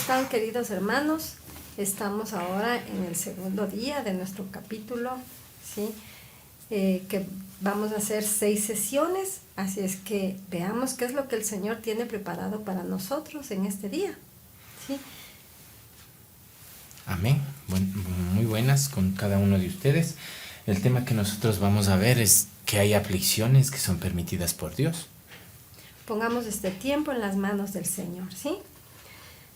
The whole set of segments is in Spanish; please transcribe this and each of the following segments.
están, queridos hermanos? Estamos ahora en el segundo día de nuestro capítulo, ¿sí? Que vamos a hacer 6 sesiones, así es que veamos qué es lo que el Señor tiene preparado para nosotros en este día, ¿sí? Amén. Muy buenas con cada uno de ustedes. El tema que nosotros vamos a ver es que hay aflicciones que son permitidas por Dios. Pongamos este tiempo en las manos del Señor, ¿sí?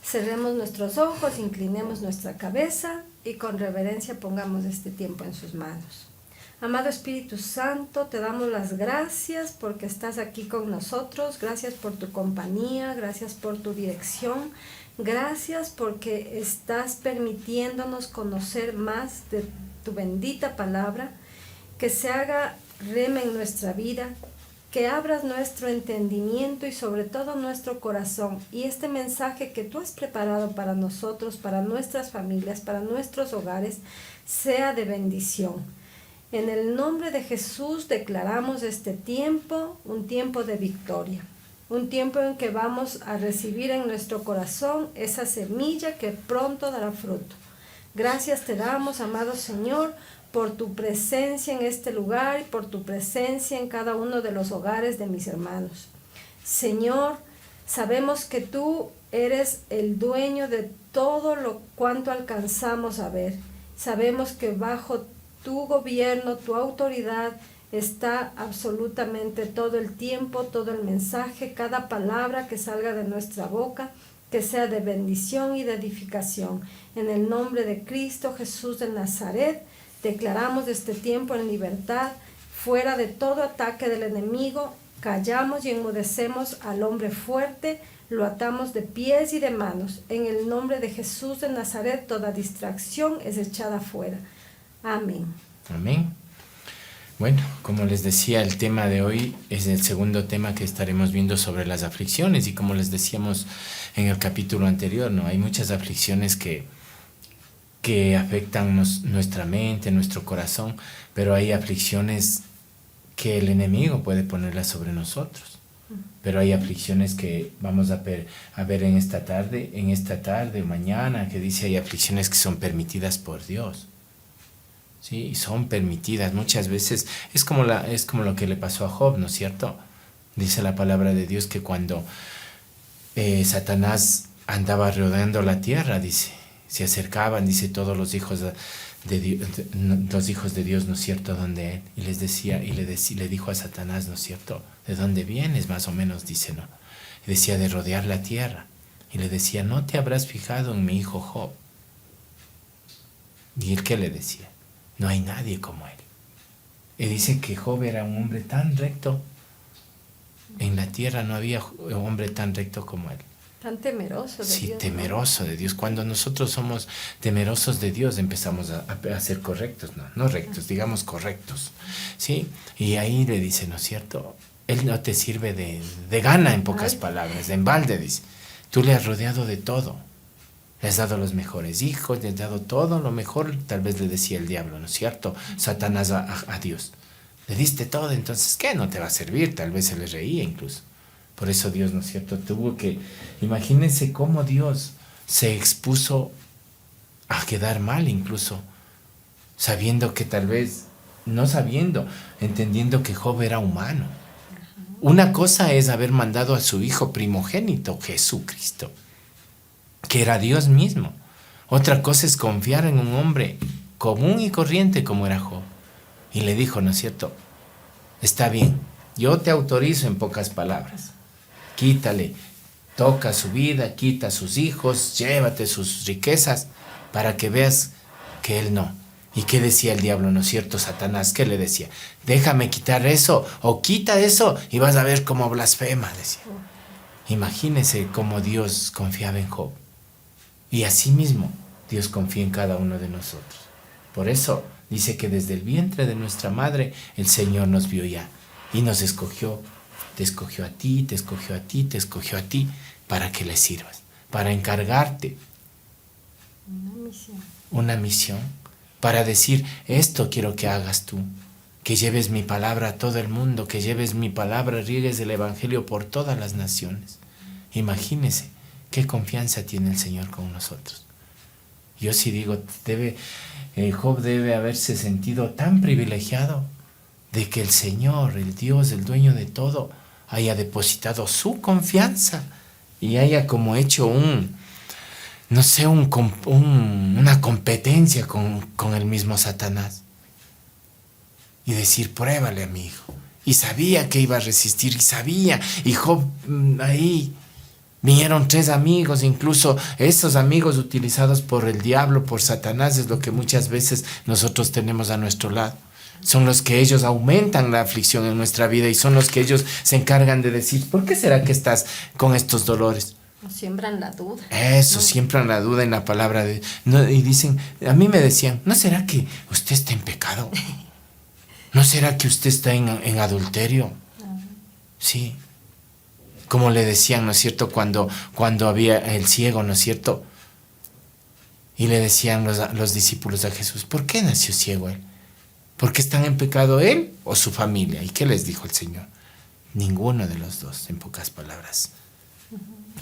Cerremos nuestros ojos, inclinemos nuestra cabeza y con reverencia pongamos este tiempo en sus manos. Amado Espíritu Santo, te damos las gracias porque estás aquí con nosotros. Gracias por tu compañía, gracias por tu dirección. Gracias porque estás permitiéndonos conocer más de tu bendita palabra, que se haga rema en nuestra vida, que abras nuestro entendimiento y sobre todo nuestro corazón, y este mensaje que tú has preparado para nosotros, para nuestras familias, para nuestros hogares, sea de bendición. En el nombre de Jesús declaramos este tiempo, un tiempo de victoria, un tiempo en que vamos a recibir en nuestro corazón esa semilla que pronto dará fruto. Gracias te damos, amado Señor, por tu presencia en este lugar y por tu presencia en cada uno de los hogares de mis hermanos. Señor, sabemos que tú eres el dueño de todo lo cuanto alcanzamos a ver. Sabemos que bajo tu gobierno, tu autoridad, está absolutamente todo el tiempo, todo el mensaje, cada palabra que salga de nuestra boca, que sea de bendición y de edificación. En el nombre de Cristo Jesús de Nazaret, declaramos este tiempo en libertad, fuera de todo ataque del enemigo. Callamos y enmudecemos al hombre fuerte, lo atamos de pies y de manos. En el nombre de Jesús de Nazaret, toda distracción es echada fuera. Amén. Amén. Bueno, como les decía, el tema de hoy es el segundo tema que estaremos viendo sobre las aflicciones, y como les decíamos en el capítulo anterior, ¿no? Hay muchas aflicciones que afectan nuestra mente, nuestro corazón, pero hay aflicciones que el enemigo puede ponerlas sobre nosotros. Pero hay aflicciones que vamos a ver en esta tarde o mañana, que dice hay aflicciones que son permitidas por Dios. Sí, son permitidas. Muchas veces es como lo que le pasó a Job, ¿no es cierto? Dice la palabra de Dios que cuando Satanás andaba rodeando la tierra, dice, se acercaban, dice, todos los hijos de Dios, ¿no es cierto?, donde él, y les decía, y le dijo a Satanás, ¿no es cierto?, ¿de dónde vienes?, más o menos, dice, ¿no? Y decía, de rodear la tierra. Y le decía, ¿no te habrás fijado en mi hijo Job? ¿Y él qué le decía? No hay nadie como él. Y dice que Job era un hombre tan recto. En la tierra no había hombre tan recto como él. Tan temeroso de Dios. Sí, temeroso de Dios. Cuando nosotros somos temerosos de Dios, empezamos a ser correctos, no rectos, digamos correctos. ¿Sí? Y ahí le dice, ¿no es cierto? Él no te sirve de gana, en pocas palabras, de embalde, dice. Tú le has rodeado de todo. Le has dado los mejores hijos, le has dado todo lo mejor, tal vez le decía el diablo, ¿no es cierto? Satanás a Dios. Le diste todo, entonces, ¿qué? No te va a servir, tal vez se le reía incluso. Por eso Dios, ¿no es cierto?, tuvo que... Imagínense cómo Dios se expuso a quedar mal incluso, sabiendo que tal vez, no sabiendo, entendiendo que Job era humano. Una cosa es haber mandado a su hijo primogénito, Jesucristo, que era Dios mismo. Otra cosa es confiar en un hombre común y corriente como era Job. Y le dijo, ¿no es cierto?, está bien, yo te autorizo, en pocas palabras, quítale, toca su vida, quita a sus hijos, llévate sus riquezas, para que veas que él no. ¿Y qué decía el diablo, no es cierto, Satanás? ¿Qué le decía? Déjame quitar eso, o quita eso, y vas a ver cómo blasfema, decía. Imagínese cómo Dios confiaba en Job. Y así mismo Dios confía en cada uno de nosotros. Por eso dice que desde el vientre de nuestra madre el Señor nos vio ya y nos escogió. Te escogió a ti, te escogió a ti, te escogió a ti para que le sirvas, para encargarte una misión, para decir, esto quiero que hagas tú, que lleves mi palabra a todo el mundo, que lleves mi palabra, riegues el evangelio por todas las naciones. Imagínese ¿Qué confianza tiene el Señor con nosotros? Yo sí digo, Job debe haberse sentido tan privilegiado de que el Señor, el Dios, el dueño de todo, haya depositado su confianza y haya como hecho una competencia con el mismo Satanás. Y decir, pruébale a mi hijo. Y sabía que iba a resistir, y Job ahí vinieron 3 amigos, incluso esos amigos utilizados por el diablo, por Satanás, es lo que muchas veces nosotros tenemos a nuestro lado. Son los que ellos aumentan la aflicción en nuestra vida y son los que ellos se encargan de decir, ¿por qué será que estás con estos dolores? Siembran la duda. Eso, siembran la duda en la palabra de no, y dicen, a mí me decían, ¿no será que usted está en pecado? ¿No será que usted está en adulterio? Sí. Como le decían, ¿no es cierto? Cuando había el ciego, ¿no es cierto? Y le decían los discípulos a Jesús, ¿por qué nació ciego él? ¿Por qué están en pecado él o su familia? ¿Y qué les dijo el Señor? Ninguno de los dos, en pocas palabras.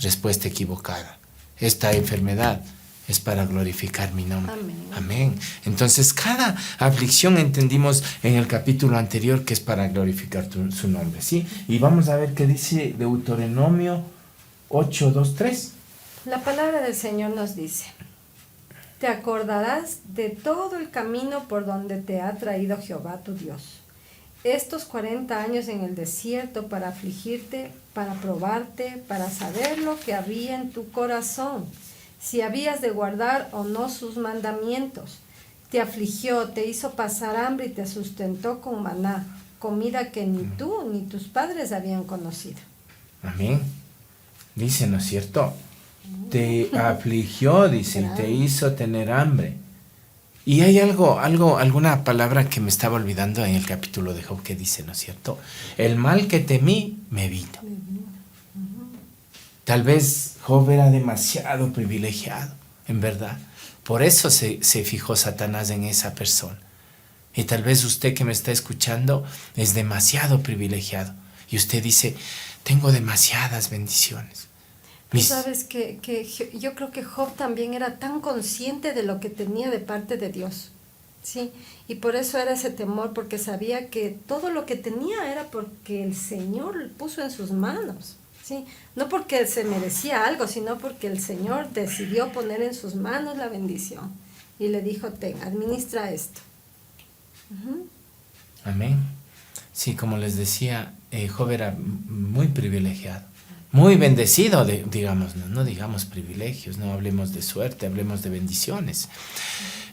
Respuesta equivocada. Esta enfermedad es para glorificar mi nombre. Amén. Amén. Entonces, cada aflicción entendimos en el capítulo anterior que es para glorificar su nombre, ¿sí? Y vamos a ver qué dice Deuteronomio 8:2-3. La palabra del Señor nos dice, te acordarás de todo el camino por donde te ha traído Jehová tu Dios, estos 40 años en el desierto para afligirte, para probarte, para saber lo que había en tu corazón, si habías de guardar o no sus mandamientos. Te afligió, te hizo pasar hambre y te sustentó con maná, comida que ni tú ni tus padres habían conocido. Amén. Dice, ¿no es cierto? Te afligió, dice, y te hizo tener hambre. Y hay alguna palabra que me estaba olvidando en el capítulo de Job que dice, ¿no es cierto? El mal que temí me vino. Tal vez Job era demasiado privilegiado, en verdad. Por eso se fijó Satanás en esa persona. Y tal vez usted que me está escuchando es demasiado privilegiado. Y usted dice, tengo demasiadas bendiciones. Sabes que yo creo que Job también era tan consciente de lo que tenía de parte de Dios, ¿sí? Y por eso era ese temor, porque sabía que todo lo que tenía era porque el Señor lo puso en sus manos, ¿sí? No porque se merecía algo, sino porque el Señor decidió poner en sus manos la bendición. Y le dijo, administra esto. Amén. Sí, como les decía, Job era muy privilegiado. Muy bendecido, digamos, no digamos privilegios, no hablemos de suerte, hablemos de bendiciones.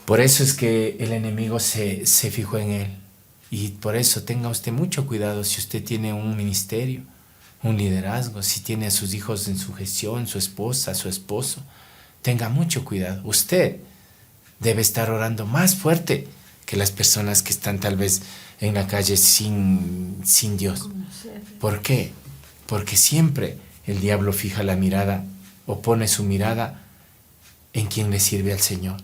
Por eso es que el enemigo se fijó en él. Y por eso tenga usted mucho cuidado si usted tiene un ministerio, un liderazgo, si tiene a sus hijos en su gestión, su esposa, su esposo. Tenga mucho cuidado. Usted debe estar orando más fuerte que las personas que están tal vez en la calle sin Dios. ¿Por qué? Porque siempre el diablo fija la mirada o pone su mirada en quien le sirve al Señor.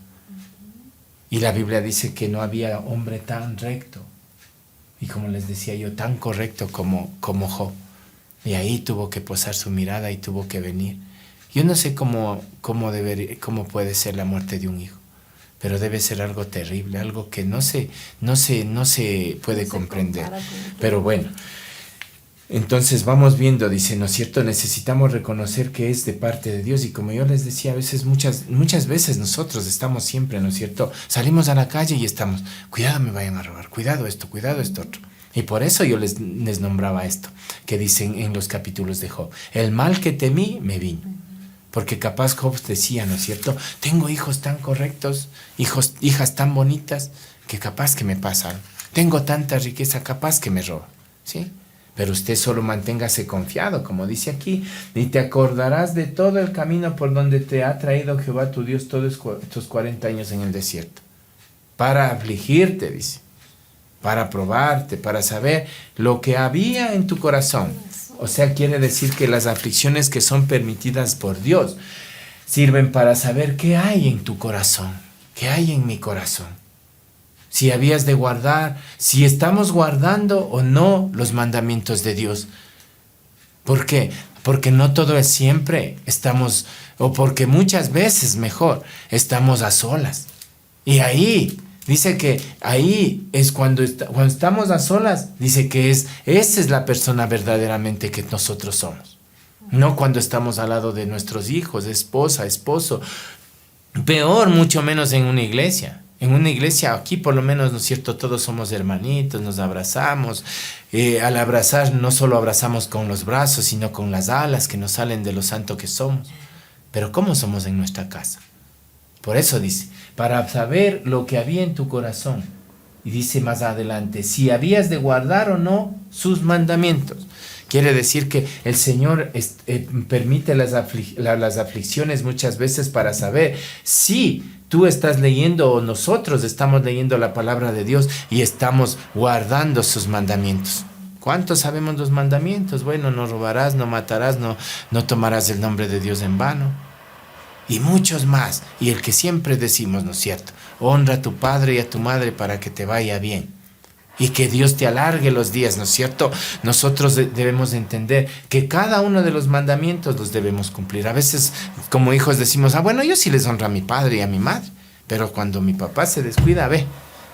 Y la Biblia dice que no había hombre tan recto y, como les decía yo, tan correcto como Job. Y ahí tuvo que posar su mirada y tuvo que venir. Yo no sé cómo puede ser la muerte de un hijo, pero debe ser algo terrible, algo que no se puede comprender. Pero bueno. Entonces vamos viendo, dice, ¿no es cierto? Necesitamos reconocer que es de parte de Dios. Y como yo les decía, a veces, muchas veces nosotros estamos siempre, ¿no es cierto? Salimos a la calle y estamos, cuidado me vayan a robar, cuidado esto otro. Y por eso yo les nombraba esto, que dicen en los capítulos de Job. El mal que temí me vino. Porque capaz Job decía, ¿no es cierto? Tengo hijos tan correctos, hijas tan bonitas, que capaz que me pasan. Tengo tanta riqueza, capaz que me roban, ¿sí? Pero usted solo manténgase confiado, como dice aquí, y te acordarás de todo el camino por donde te ha traído Jehová tu Dios todos estos 40 años en el desierto. Para afligirte, dice, para probarte, para saber lo que había en tu corazón. O sea, quiere decir que las aflicciones que son permitidas por Dios sirven para saber qué hay en tu corazón, qué hay en mi corazón. Si habías de guardar, si estamos guardando o no los mandamientos de Dios. ¿Por qué? porque no todo es siempre estamos, o porque muchas veces mejor estamos a solas. Y ahí dice que ahí es cuando estamos a solas, dice que esa es la persona verdaderamente que nosotros somos. No cuando estamos al lado de nuestros hijos, esposa, esposo. Peor, mucho menos en una iglesia. En una iglesia, aquí por lo menos, ¿no es cierto? Todos somos hermanitos, nos abrazamos. Al abrazar, no solo abrazamos con los brazos, sino con las alas que nos salen de lo santo que somos. Pero ¿cómo somos en nuestra casa? Por eso dice, para saber lo que había en tu corazón. Y dice más adelante, si habías de guardar o no sus mandamientos. Quiere decir que el Señor permite las aflicciones muchas veces para saber si tú estás leyendo o nosotros estamos leyendo la palabra de Dios y estamos guardando sus mandamientos. ¿Cuántos sabemos los mandamientos? Bueno, no robarás, no matarás, no tomarás el nombre de Dios en vano. Y muchos más. Y el que siempre decimos, ¿no es cierto? Honra a tu padre y a tu madre para que te vaya bien. Y que Dios te alargue los días, ¿no es cierto? Nosotros debemos entender que cada uno de los mandamientos los debemos cumplir. A veces como hijos decimos, bueno, yo sí les honro a mi padre y a mi madre. Pero cuando mi papá se descuida,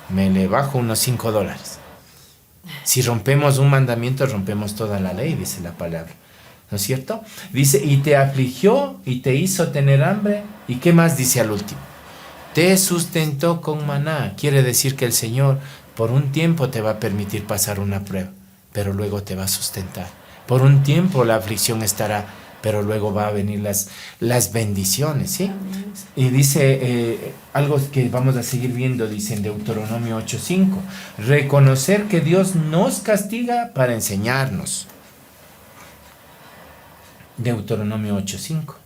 me le bajo unos $5. Si rompemos un mandamiento, rompemos toda la ley, dice la palabra. ¿No es cierto? Dice, y te afligió y te hizo tener hambre. ¿Y qué más dice al último? Te sustentó con maná. Quiere decir que el Señor por un tiempo te va a permitir pasar una prueba, pero luego te va a sustentar. Por un tiempo la aflicción estará, pero luego va a venir las bendiciones, ¿sí? Y dice algo que vamos a seguir viendo, dice en Deuteronomio 8:5, reconocer que Dios nos castiga para enseñarnos. Deuteronomio 8:5.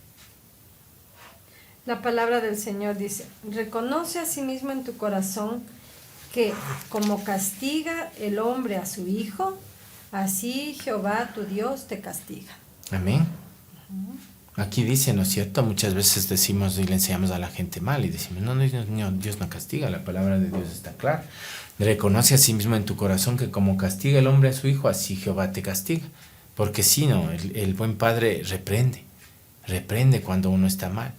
La palabra del Señor dice, reconoce a sí mismo en tu corazón que como castiga el hombre a su hijo, así Jehová tu Dios te castiga. Amén. Aquí dice, ¿no es cierto? Muchas veces decimos y le enseñamos a la gente mal y decimos, no, Dios no castiga, la palabra de Dios está clara. Reconoce a sí mismo en tu corazón que como castiga el hombre a su hijo, así Jehová te castiga. Porque si no, el buen padre reprende cuando uno está mal.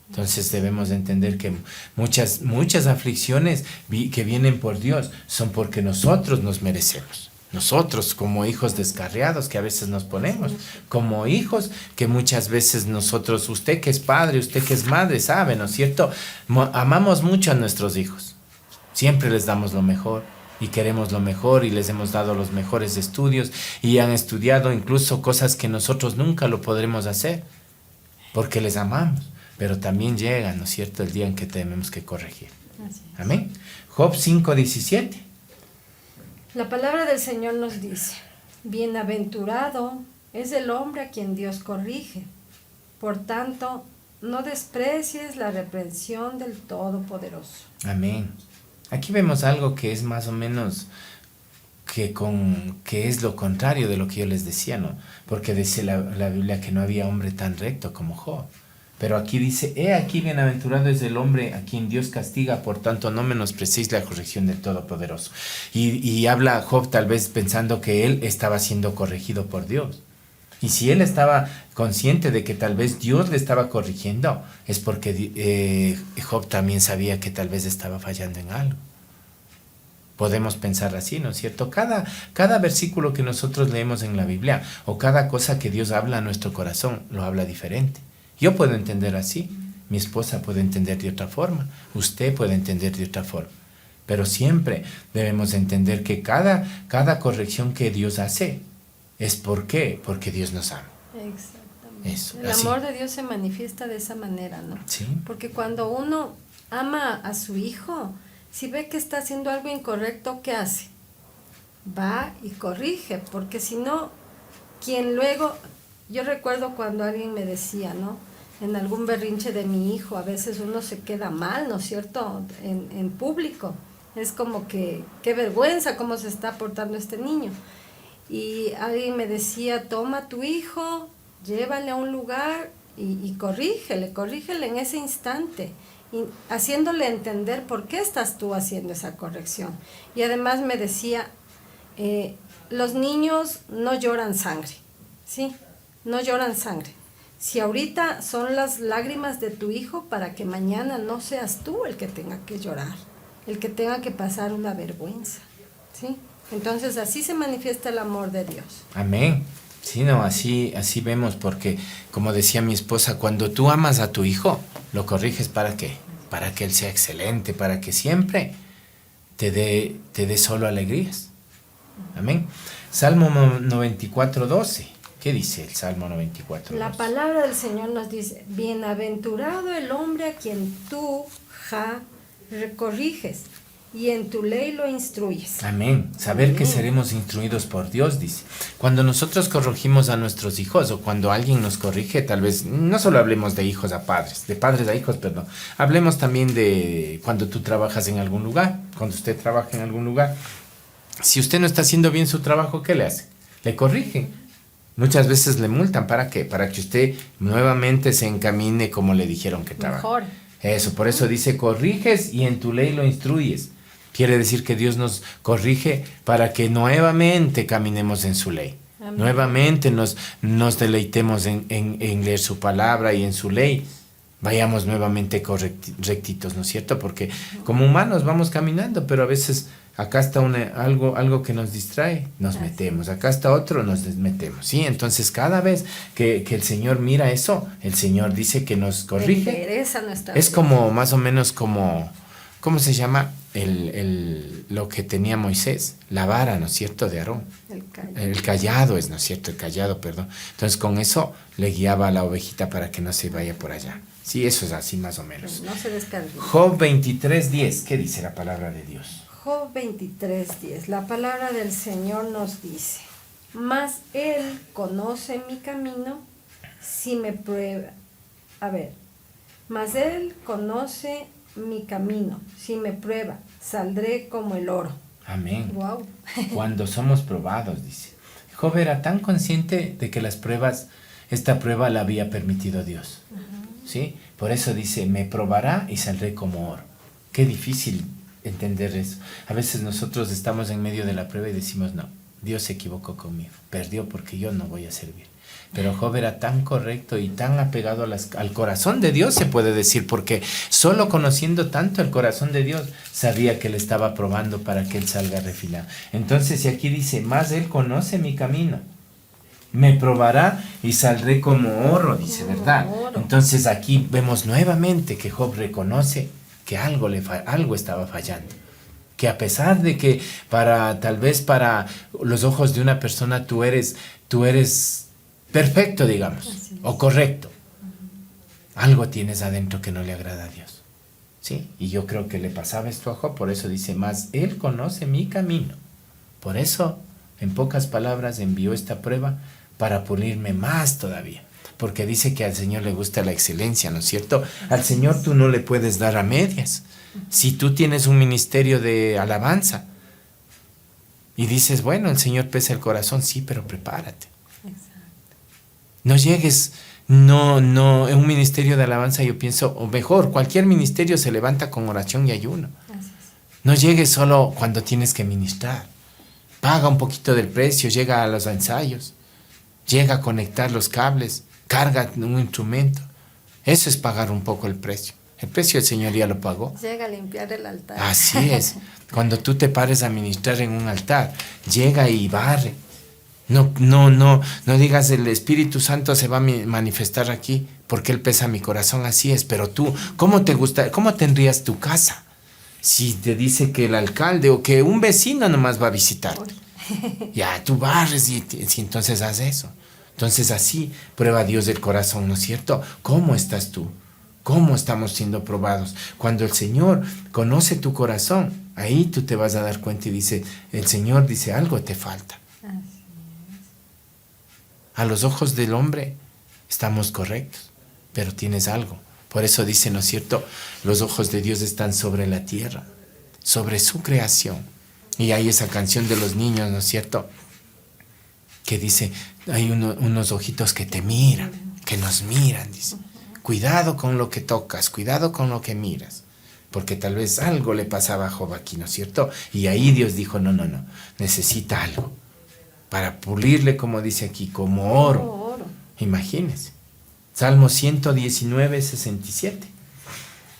Entonces debemos entender que muchas aflicciones que vienen por Dios son porque nosotros nos merecemos. Nosotros como hijos descarriados que a veces nos ponemos, como hijos que muchas veces nosotros, usted que es padre, usted que es madre, sabe, ¿no es cierto? Amamos mucho a nuestros hijos. Siempre les damos lo mejor y queremos lo mejor y les hemos dado los mejores estudios y han estudiado incluso cosas que nosotros nunca lo podremos hacer porque les amamos. Pero también llega, ¿no es cierto?, el día en que tenemos que corregir. Amén. Job 5:17. La palabra del Señor nos dice, bienaventurado es el hombre a quien Dios corrige. Por tanto, no desprecies la reprensión del Todopoderoso. Amén. Aquí vemos algo que es más o menos que es lo contrario de lo que yo les decía, ¿no? Porque dice la Biblia que no había hombre tan recto como Job. Pero aquí dice, he aquí bienaventurado es el hombre a quien Dios castiga, por tanto no menospreciéis la corrección del Todopoderoso. Y habla Job tal vez pensando que él estaba siendo corregido por Dios. Y si él estaba consciente de que tal vez Dios le estaba corrigiendo, es porque Job también sabía que tal vez estaba fallando en algo. Podemos pensar así, ¿no es cierto? Cada versículo que nosotros leemos en la Biblia o cada cosa que Dios habla a nuestro corazón, lo habla diferente. Yo puedo entender así, mi esposa puede entender de otra forma, usted puede entender de otra forma. Pero siempre debemos entender que cada corrección que Dios hace es porque Dios nos ama. Exactamente. Eso, el así. amor de Dios se manifiesta de esa manera, ¿no? Sí. Porque cuando uno ama a su hijo, si ve que está haciendo algo incorrecto, ¿qué hace? Va y corrige, porque si no, quien luego... Yo recuerdo cuando alguien me decía, ¿no? En algún berrinche de mi hijo, a veces uno se queda mal, ¿no es cierto? En público. Es como que, qué vergüenza cómo se está portando este niño. Y alguien me decía, toma a tu hijo, llévale a un lugar y corrígele en ese instante. Y haciéndole entender por qué estás tú haciendo esa corrección. Y además me decía, los niños no lloran sangre, ¿sí? no lloran sangre. Si ahorita son las lágrimas de tu hijo, para que mañana no seas tú el que tenga que llorar, el que tenga que pasar una vergüenza, ¿sí? Entonces así se manifiesta el amor de Dios. Amén. Sí, no, así vemos, porque como decía mi esposa, cuando tú amas a tu hijo, lo corriges ¿para qué? Para que él sea excelente, para que siempre te dé solo alegrías. Amén. Salmo 94:12. ¿Qué dice el Salmo 94:12? La palabra del Señor nos dice: bienaventurado el hombre a quien tú, corriges, y en tu ley lo instruyes. Amén. Saber Amén. que seremos instruidos por Dios, dice. Cuando nosotros corregimos a nuestros hijos, o cuando alguien nos corrige, tal vez no solo hablemos de hijos a padres, de padres a hijos, perdón. Hablemos también de cuando tú trabajas en algún lugar, cuando usted trabaja en algún lugar. Si usted no está haciendo bien su trabajo, ¿qué le hace? Le corrigen. Muchas veces le multan. ¿Para qué? Para que usted nuevamente se encamine como le dijeron que trabaje. Mejor. Eso, por eso dice, corriges y en tu ley lo instruyes. Quiere decir que Dios nos corrige para que nuevamente caminemos en su ley. Amén. Nuevamente nos deleitemos en leer su palabra y en su ley. Vayamos nuevamente rectitos, ¿no es cierto? Porque como humanos vamos caminando, pero a veces acá está algo que nos distrae, nos metemos. Acá está otro, nos desmetemos. ¿Sí? Entonces cada vez que el Señor mira eso, el Señor dice que nos corrige. Es como más o menos como, ¿cómo se llama? Lo que tenía Moisés, la vara, ¿no es cierto?, de Aarón. El callado es, ¿no es cierto?, el callado, perdón. Entonces con eso le guiaba a la ovejita para que no se vaya por allá. Sí, eso es así más o menos. No se descargue. Job 23:10, ¿qué dice la palabra de Dios? Job 23:10, la palabra del Señor nos dice: mas Él conoce mi camino, si me prueba. Mas Él conoce mi camino, si me prueba, saldré como el oro. Amén. Wow. Cuando somos probados, dice. Job era tan consciente de que esta prueba la había permitido Dios. ¿Sí? Por eso dice, me probará y saldré como oro. Qué difícil entender eso. A veces nosotros estamos en medio de la prueba y decimos, no, Dios se equivocó conmigo, perdió porque yo no voy a servir. Pero Job era tan correcto y tan apegado al corazón de Dios, se puede decir, porque solo conociendo tanto el corazón de Dios, sabía que le estaba probando para que él salga refinado. Entonces, si aquí dice, más él conoce mi camino, me probará y saldré como oro, dice, ¿verdad? Entonces aquí vemos nuevamente que Job reconoce que algo estaba fallando. Que a pesar de que tal vez para los ojos de una persona tú eres perfecto, digamos, o correcto, algo tienes adentro que no le agrada a Dios. ¿Sí? Y yo creo que le pasaba esto a Job, por eso dice, más él conoce mi camino. Por eso, en pocas palabras, envió esta prueba para pulirme más todavía. Porque dice que al Señor le gusta la excelencia, ¿no es cierto? Al Señor tú no le puedes dar a medias. Si tú tienes un ministerio de alabanza y dices, bueno, el Señor pesa el corazón, sí, pero prepárate. No llegues, en un ministerio de alabanza yo pienso, o mejor, cualquier ministerio se levanta con oración y ayuno. No llegues solo cuando tienes que ministrar. Paga un poquito del precio, llega a los ensayos, llega a conectar los cables, carga un instrumento. Eso es pagar un poco el precio. El precio el Señor ya lo pagó. Llega a limpiar el altar. Así es. Cuando tú te pares a ministrar en un altar, llega y barre. No digas el Espíritu Santo se va a manifestar aquí porque Él pesa mi corazón. Así es. Pero tú, ¿cómo tendrías tu casa? Si te dice que el alcalde o que un vecino nomás va a visitarte. Ya, tú barres y entonces haz eso. Entonces así prueba Dios el corazón, ¿no es cierto? ¿Cómo estás tú? ¿Cómo estamos siendo probados? Cuando el Señor conoce tu corazón, ahí tú te vas a dar cuenta y el Señor dice, algo te falta. Así es. A los ojos del hombre estamos correctos, pero tienes algo. Por eso dice, ¿no es cierto? Los ojos de Dios están sobre la tierra, sobre su creación. Y hay esa canción de los niños, ¿no es cierto? Que dice, hay unos ojitos que te miran, que nos miran, dice. Cuidado con lo que tocas, cuidado con lo que miras. Porque tal vez algo le pasaba a Job aquí, ¿no es cierto? Y ahí Dios dijo, no, necesita algo. Para pulirle, como dice aquí, como oro. Imagínense. Salmo 119, 67.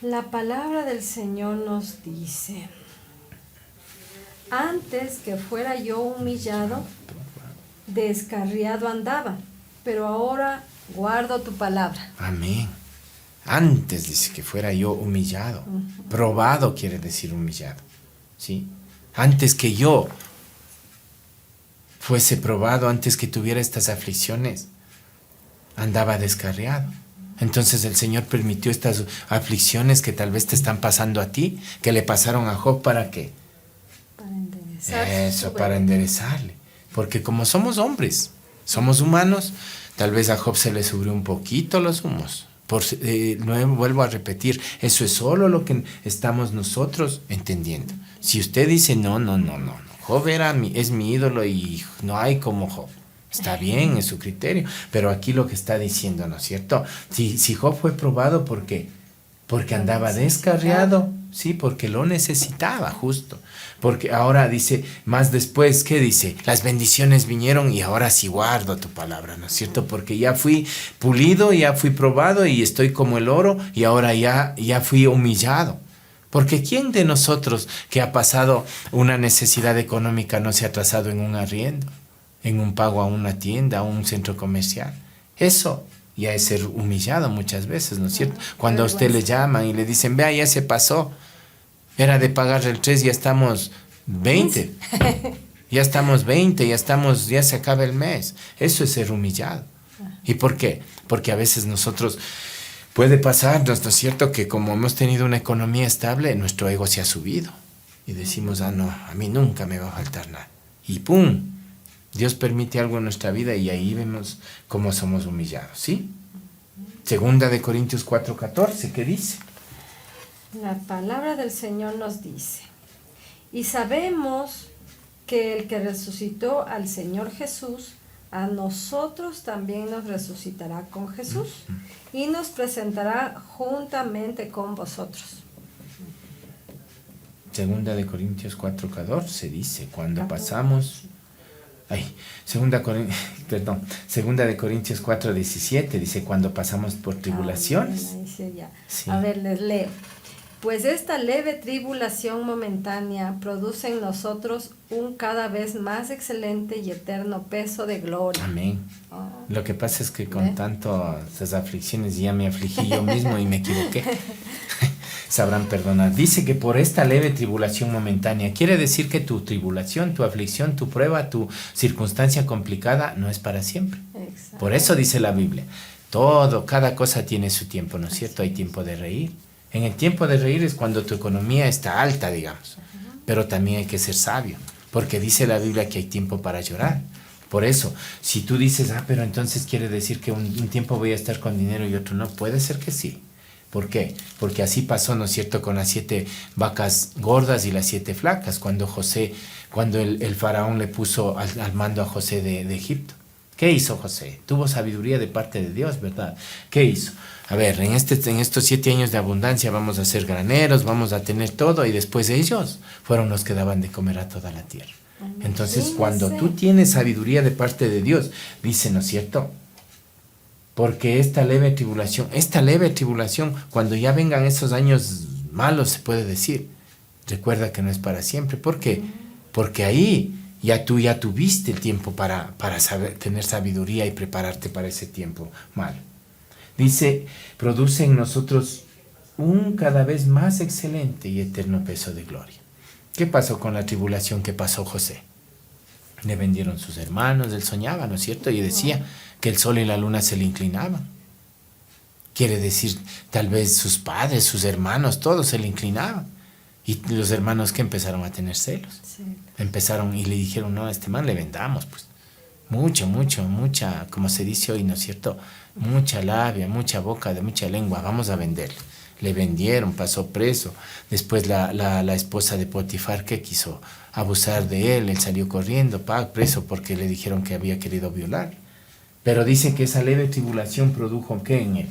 La palabra del Señor nos dice: antes que fuera yo humillado, descarriado andaba, pero ahora guardo tu palabra. Amén. Antes dice que fuera yo humillado. Probado quiere decir humillado. ¿Sí? Antes que yo fuese probado, antes que tuviera estas aflicciones, andaba descarriado. Entonces el Señor permitió estas aflicciones que tal vez te están pasando a ti, que le pasaron a Job, ¿para qué? Para enderezar. Eso, para enderezarle. Porque como somos hombres, somos humanos, tal vez a Job se le subió un poquito los humos. Vuelvo a repetir, eso es solo lo que estamos nosotros entendiendo. Si usted dice, no, Job es mi ídolo y no hay como Job. Está bien, es su criterio, pero aquí lo que está diciendo, ¿no es cierto? Si Job fue probado, ¿por qué? Porque andaba descarriado, sí, porque lo necesitaba, justo. Porque ahora dice, más después, ¿qué dice? Las bendiciones vinieron y ahora sí guardo tu palabra, ¿no es cierto? Porque ya fui pulido, ya fui probado y estoy como el oro y ahora ya fui humillado. Porque ¿quién de nosotros que ha pasado una necesidad económica no se ha atrasado en un arriendo, en un pago a una tienda, a un centro comercial? Eso ya es ser humillado muchas veces, ¿no es cierto? Cuando a usted le llaman y le dicen, vea, ya se pasó, era de pagar el 3, ya estamos 20, ya estamos 20, ya se acaba el mes. Eso es ser humillado. ¿Y por qué? Porque a veces nosotros, puede pasar, ¿no es cierto?, que como hemos tenido una economía estable, nuestro ego se ha subido. Y decimos, no, a mí nunca me va a faltar nada. Y ¡pum! Dios permite algo en nuestra vida y ahí vemos cómo somos humillados, ¿sí? Segunda de Corintios 4:14, ¿qué dice? La palabra del Señor nos dice: y sabemos que el que resucitó al Señor Jesús, a nosotros también nos resucitará con Jesús y nos presentará juntamente con vosotros. Segunda de Corintios 4:14 dice, cuando pasamos... Segunda de Corintios 4:17 dice, cuando pasamos por tribulaciones. Sí. A ver, les leo. Pues esta leve tribulación momentánea produce en nosotros un cada vez más excelente y eterno peso de gloria. Amén. Lo que pasa es que con tantas aflicciones ya me afligí yo mismo y me equivoqué. Sabrán perdonar. Dice que por esta leve tribulación momentánea, quiere decir que tu tribulación, tu aflicción, tu prueba, tu circunstancia complicada no es para siempre. Exacto. Por eso dice la Biblia, cada cosa tiene su tiempo, ¿no es cierto? Hay tiempo de reír. En el tiempo de reír es cuando tu economía está alta, digamos. Pero también hay que ser sabio, porque dice la Biblia que hay tiempo para llorar. Por eso, si tú dices, pero entonces quiere decir que un tiempo voy a estar con dinero y otro no, puede ser que sí. ¿Por qué? Porque así pasó, ¿no es cierto?, con las 7 vacas gordas y las 7 flacas, cuando el faraón le puso al mando a José de Egipto. ¿Qué hizo José? Tuvo sabiduría de parte de Dios, ¿verdad? ¿Qué hizo? A ver, en estos 7 años de abundancia vamos a ser graneros, vamos a tener todo, y después ellos fueron los que daban de comer a toda la tierra. Entonces, cuando tú tienes sabiduría de parte de Dios, dice, ¿no es cierto?, porque esta leve tribulación, cuando ya vengan esos años malos, se puede decir, recuerda que no es para siempre. ¿Por qué? Porque ahí ya tuviste el tiempo para tener sabiduría y prepararte para ese tiempo malo. Dice, produce en nosotros un cada vez más excelente y eterno peso de gloria. ¿Qué pasó con la tribulación que pasó José? Le vendieron sus hermanos, él soñaba, ¿no es cierto? Y decía que el sol y la luna se le inclinaban. Quiere decir, tal vez sus padres, sus hermanos, todos se le inclinaban. Y los hermanos que empezaron a tener celos. Sí. Empezaron y le dijeron, no, a este man le vendamos, pues. Mucha, como se dice hoy, ¿no es cierto? Mucha labia, mucha boca, mucha lengua, vamos a venderle. Le vendieron, pasó preso. Después la esposa de Potifar, que quiso abusar de él salió corriendo, preso, porque le dijeron que había querido violar. Pero dice que esa leve tribulación produjo, ¿qué en él?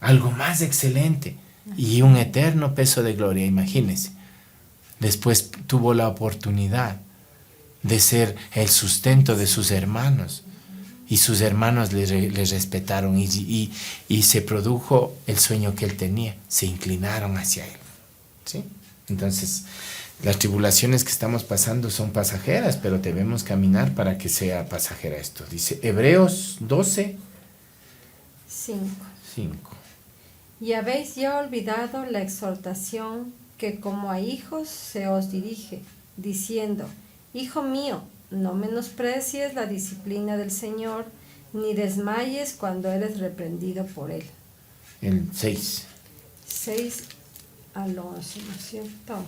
Algo más excelente y un eterno peso de gloria, imagínense. Después tuvo la oportunidad de ser el sustento de sus hermanos, Y sus hermanos le respetaron y se produjo el sueño que él tenía. Se inclinaron hacia él. ¿Sí? Entonces, las tribulaciones que estamos pasando son pasajeras, pero debemos caminar para que sea pasajera esto. Dice Hebreos 12, 5. Y habéis ya olvidado la exhortación que como a hijos se os dirige, diciendo: Hijo mío, no menosprecies la disciplina del Señor, ni desmayes cuando eres reprendido por Él. El 6. 6 al 11, ¿no es cierto?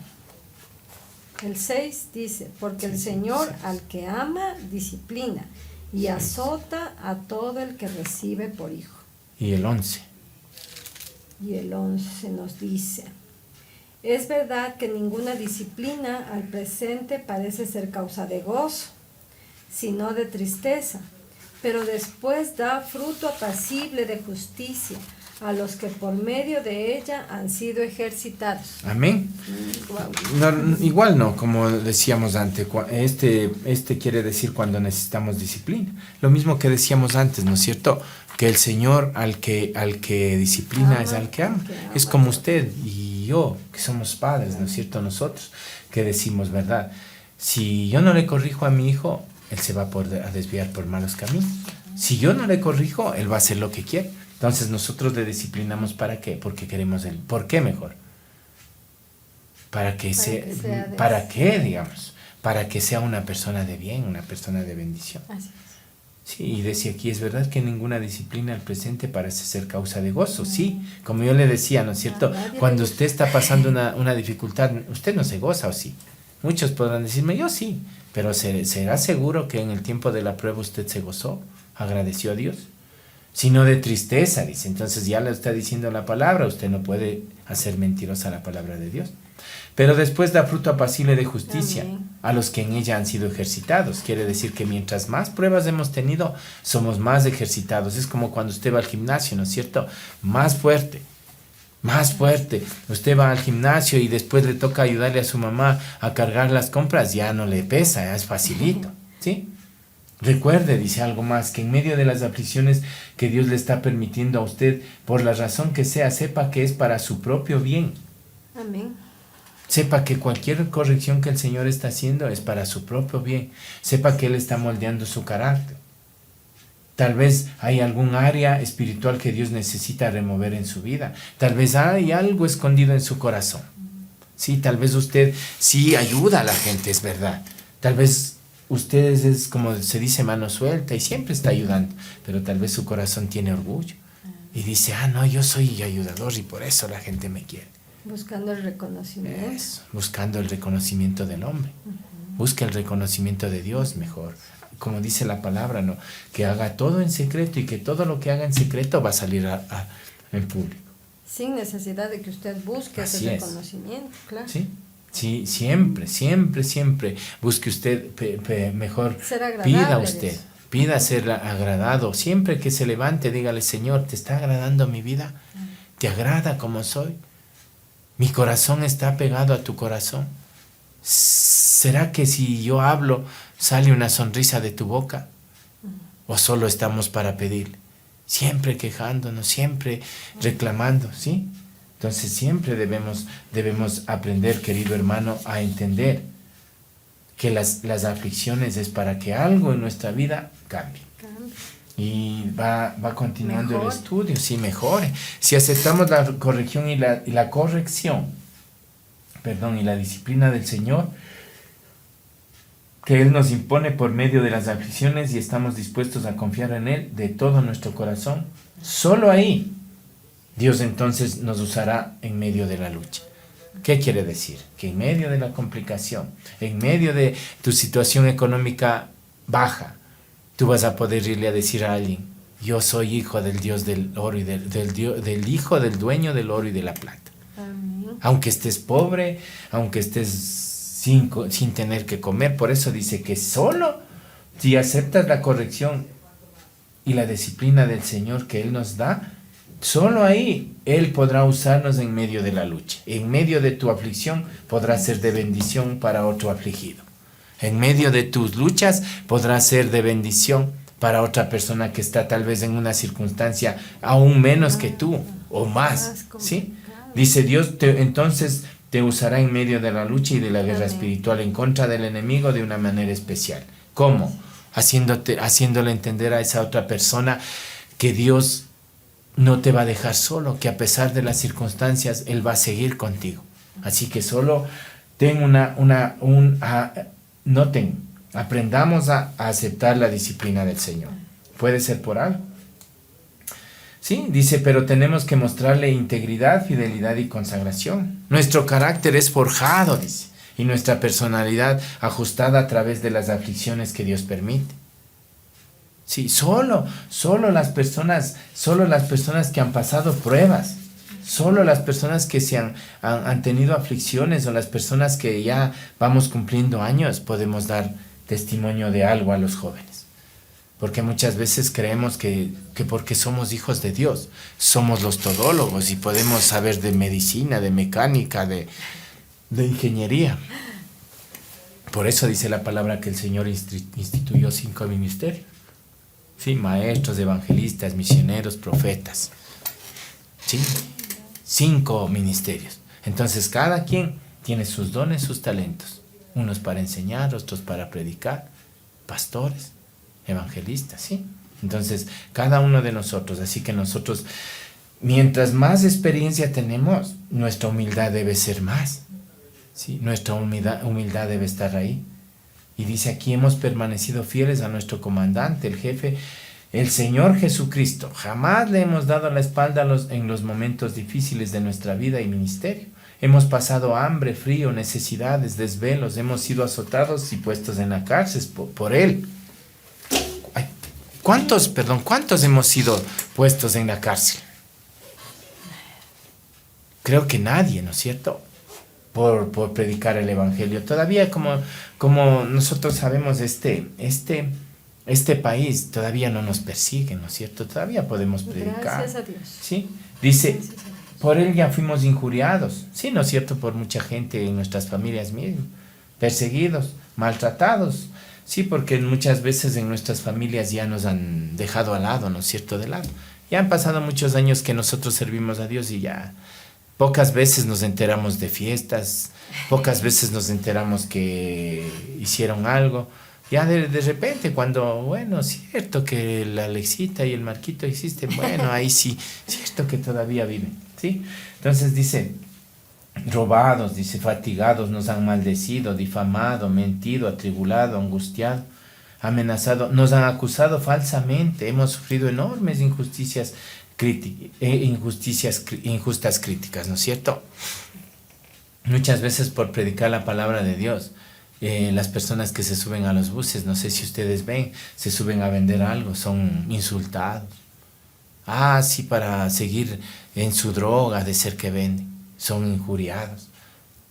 El 6 dice: Porque el Señor al que ama disciplina y azota a todo el que recibe por hijo. Y el 11. Y el 11 nos dice: Es verdad que ninguna disciplina al presente parece ser causa de gozo, sino de tristeza, pero después da fruto apacible de justicia a los que por medio de ella han sido ejercitados. Amén. No, igual no, como decíamos antes, este quiere decir cuando necesitamos disciplina. Lo mismo que decíamos antes, ¿no es cierto? Que el Señor al que disciplina es al que ama. Es como usted y yo, que somos padres, ¿no es cierto? Nosotros que decimos, ¿verdad? Si yo no le corrijo a mi hijo, él se va a desviar por malos caminos. Si yo no le corrijo, él va a hacer lo que quiere. Entonces nosotros le disciplinamos ¿para qué? Porque queremos el ¿por qué mejor? Para que sea una persona de bien, una persona de bendición. Así es. Sí, y decía aquí, es verdad que ninguna disciplina al presente parece ser causa de gozo. Sí, como yo le decía, ¿no es cierto? Cuando usted está pasando una dificultad, usted no se goza, ¿o sí? Muchos podrán decirme, yo sí, pero ¿será seguro que en el tiempo de la prueba usted se gozó? ¿Agradeció a Dios? Sino de tristeza, dice. Entonces ya le está diciendo la palabra, usted no puede hacer mentirosa la palabra de Dios. Pero después da fruto apacible de justicia. Amén. A los que en ella han sido ejercitados. Quiere decir que mientras más pruebas hemos tenido, somos más ejercitados. Es como cuando usted va al gimnasio, ¿no es cierto? Más fuerte. Usted va al gimnasio y después le toca ayudarle a su mamá a cargar las compras, ya no le pesa, ya es facilito, ¿sí? Recuerde, dice algo más, que en medio de las aflicciones que Dios le está permitiendo a usted, por la razón que sea, sepa que es para su propio bien. Amén. Sepa que cualquier corrección que el Señor está haciendo es para su propio bien. Sepa que Él está moldeando su carácter. Tal vez hay algún área espiritual que Dios necesita remover en su vida. Tal vez hay algo escondido en su corazón. Sí, tal vez usted sí ayuda a la gente, es verdad. Tal vez usted es, como se dice, mano suelta y siempre está ayudando. Pero tal vez su corazón tiene orgullo. Y dice, no, yo soy ayudador y por eso la gente me quiere. Buscando el reconocimiento. Buscando el reconocimiento del hombre. Busca el reconocimiento de Dios mejor. Como dice la palabra, ¿no? Que haga todo en secreto y que todo lo que haga en secreto va a salir en público. Sin necesidad de que usted busque ese reconocimiento, claro. Sí, siempre busque usted mejor. Ser agradable. Pida usted, pida ser agradado. Siempre que se levante, dígale, Señor, ¿te está agradando mi vida? ¿Te agrada como soy? Mi corazón está pegado a tu corazón. ¿Será que si yo hablo sale una sonrisa de tu boca? ¿O solo estamos para pedir? Siempre quejándonos, siempre reclamando, ¿sí? Entonces siempre debemos aprender, querido hermano, a entender que las aflicciones es para que algo en nuestra vida cambie. Y va continuando el estudio, sí, mejore. Si aceptamos la corrección y la corrección, y la disciplina del Señor, que Él nos impone por medio de las aflicciones y estamos dispuestos a confiar en Él de todo nuestro corazón, solo ahí Dios entonces nos usará en medio de la lucha. ¿Qué quiere decir? Que en medio de la complicación, en medio de tu situación económica baja, tú vas a poder irle a decir a alguien, yo soy hijo del Dios del oro y del hijo del dueño del oro y de la plata. Amén. Aunque estés pobre, aunque estés sin tener que comer. Por eso dice que solo si aceptas la corrección y la disciplina del Señor que Él nos da, solo ahí Él podrá usarnos en medio de la lucha. En medio de tu aflicción podrá ser de bendición para otro afligido. En medio de tus luchas podrá ser de bendición para otra persona que está tal vez en una circunstancia aún menos que tú o más, ¿sí? Dice Dios, entonces te usará en medio de la lucha y de la guerra espiritual en contra del enemigo de una manera especial. ¿Cómo? Haciéndole entender a esa otra persona que Dios no te va a dejar solo, que a pesar de las circunstancias, Él va a seguir contigo. Así que solo noten, aprendamos a aceptar la disciplina del Señor. Puede ser por algo. Sí, dice, pero tenemos que mostrarle integridad, fidelidad y consagración. Nuestro carácter es forjado, dice, y nuestra personalidad ajustada a través de las aflicciones que Dios permite. Sí, solo las personas que han pasado pruebas, solo las personas que han tenido aflicciones o las personas que ya vamos cumpliendo años podemos dar testimonio de algo a los jóvenes. Porque muchas veces creemos que porque somos hijos de Dios, somos los todólogos y podemos saber de medicina, de mecánica, de ingeniería. Por eso dice la palabra que el Señor instituyó 5 ministerios. Sí, maestros, evangelistas, misioneros, profetas. Sí, 5 ministerios. Entonces cada quien tiene sus dones, sus talentos. Unos para enseñar, otros para predicar, pastores, evangelistas, ¿sí? Entonces, cada uno de nosotros, así que nosotros, mientras más experiencia tenemos, nuestra humildad debe ser más, ¿sí? Nuestra humildad debe estar ahí. Y dice aquí, hemos permanecido fieles a nuestro comandante, el jefe, el Señor Jesucristo. Jamás le hemos dado la espalda en los momentos difíciles de nuestra vida y ministerio. Hemos pasado hambre, frío, necesidades, desvelos, hemos sido azotados y puestos en la cárcel por Él. ¿Cuántos hemos sido puestos en la cárcel? Creo que nadie, ¿no es cierto? Por predicar el Evangelio. Todavía como nosotros sabemos, este país todavía no nos persigue, ¿no es cierto? Todavía podemos predicar. Gracias a Dios. ¿Sí? Dice, por Él ya fuimos injuriados, ¿sí? ¿No es cierto? Por mucha gente en nuestras familias mismas, perseguidos, maltratados. Sí, porque muchas veces en nuestras familias ya nos han dejado al lado, ¿no es cierto? De lado. Ya han pasado muchos años que nosotros servimos a Dios y ya pocas veces nos enteramos de fiestas, pocas veces nos enteramos que hicieron algo. Ya de repente cuando, bueno, cierto que la Alexita y el Marquito existen, bueno, ahí sí, cierto que todavía viven, ¿sí? Entonces dice, robados, dice, fatigados, nos han maldecido, difamado, mentido, atribulado, angustiado, amenazado, nos han acusado falsamente, hemos sufrido enormes injustas críticas, ¿no es cierto? Muchas veces por predicar la palabra de Dios, las personas que se suben a los buses, no sé si ustedes ven, se suben a vender algo, son insultados. Ah, sí, para seguir en su droga de ser que venden, son injuriados,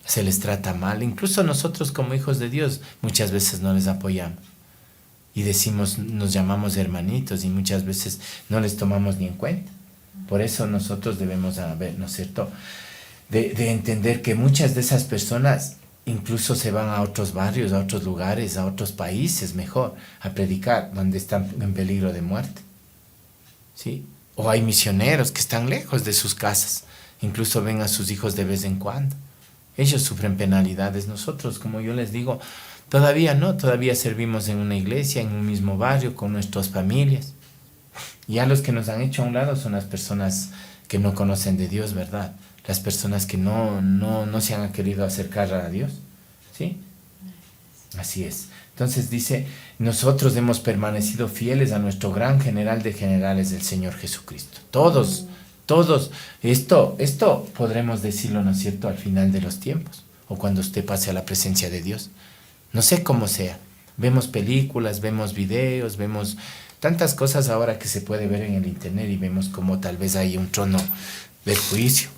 se les trata mal. Incluso nosotros como hijos de Dios muchas veces no les apoyamos y decimos, nos llamamos hermanitos y muchas veces no les tomamos ni en cuenta. Por eso nosotros debemos ver, ¿no es cierto?, de entender que muchas de esas personas incluso se van a otros barrios, a otros lugares, a otros países mejor, a predicar donde están en peligro de muerte, ¿sí? O hay misioneros que están lejos de sus casas, incluso ven a sus hijos de vez en cuando. Ellos sufren penalidades. Nosotros, como yo les digo, todavía no, todavía servimos en una iglesia, en un mismo barrio, con nuestras familias. Ya los que nos han hecho a un lado son las personas que no conocen de Dios, ¿verdad? Las personas que no se han querido acercar a Dios, ¿sí? Así es. Entonces dice, nosotros hemos permanecido fieles a nuestro gran general de generales, el Señor Jesucristo. Todos, esto podremos decirlo, ¿no es cierto?, al final de los tiempos, o cuando usted pase a la presencia de Dios. No sé cómo sea. Vemos películas, vemos videos, vemos tantas cosas ahora que se puede ver en el internet y vemos como tal vez hay un trono del juicio,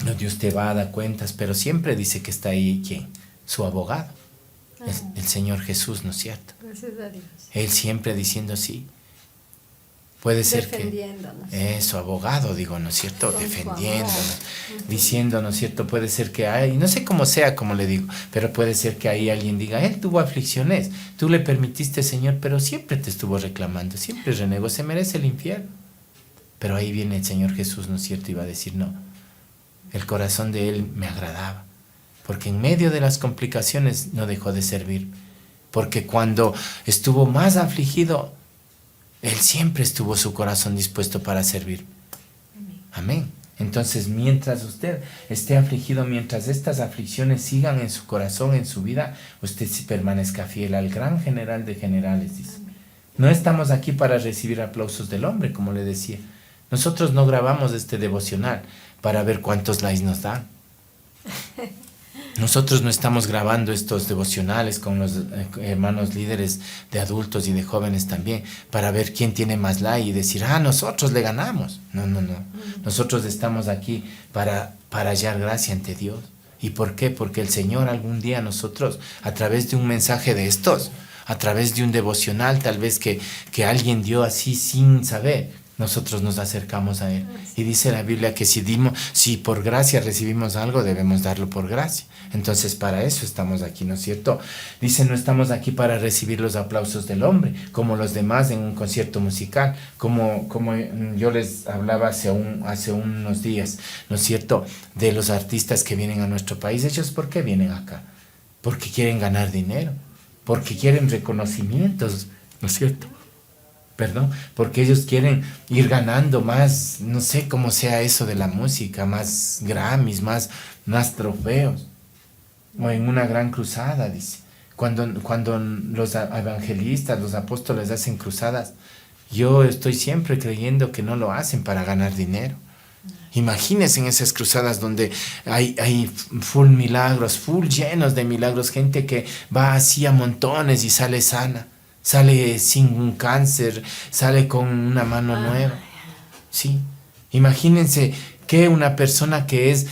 donde usted va a dar cuentas, pero siempre dice que está ahí, ¿quién? Su abogado, el Señor Jesús, ¿no es cierto? Gracias a Dios. Él siempre diciendo sí. Puede ser defendiéndonos. que eso, abogado, digo, ¿no es cierto? Con su Defendiéndonos, amor. diciendo, ¿no es cierto? Puede ser que hay, no sé cómo sea, como le digo, pero puede ser que ahí alguien diga, él tuvo aflicciones, tú le permitiste, Señor, pero siempre te estuvo reclamando, siempre renegó, se merece el infierno. Pero ahí viene el Señor Jesús, ¿no es cierto? Y va a decir, no, el corazón de él me agradaba, porque en medio de las complicaciones no dejó de servir, porque cuando estuvo más afligido, él siempre estuvo su corazón dispuesto para servir. Amén. Entonces, mientras usted esté afligido, mientras estas aflicciones sigan en su corazón, en su vida, usted sí permanezca fiel al gran general de generales, dice. No estamos aquí para recibir aplausos del hombre, como le decía. Nosotros no grabamos este devocional para ver cuántos likes nos dan. Nosotros no estamos grabando estos devocionales con los hermanos líderes de adultos y de jóvenes también para ver quién tiene más like y decir, nosotros le ganamos. No. Nosotros estamos aquí para hallar gracia ante Dios. ¿Y por qué? Porque el Señor algún día nosotros, a través de un mensaje de estos, a través de un devocional tal vez que alguien dio así sin saber, nosotros nos acercamos a Él. Y dice la Biblia que si por gracia recibimos algo, debemos darlo por gracia. Entonces para eso estamos aquí, ¿no es cierto? Dice, no estamos aquí para recibir los aplausos del hombre, como los demás en un concierto musical, como yo les hablaba hace unos días, ¿no es cierto? De los artistas que vienen a nuestro país. ¿Ellos por qué vienen acá? Porque quieren ganar dinero, porque quieren reconocimientos, ¿no es cierto? Porque ellos quieren ir ganando más, no sé cómo sea eso de la música, más Grammys, más trofeos, o en una gran cruzada, dice. Cuando los evangelistas, los apóstoles hacen cruzadas, yo estoy siempre creyendo que no lo hacen para ganar dinero. Imagínense en esas cruzadas donde hay full milagros, full llenos de milagros, gente que va así a montones y sale sana. Sale sin un cáncer, sale con una mano nueva. Sí. Imagínense que una persona que es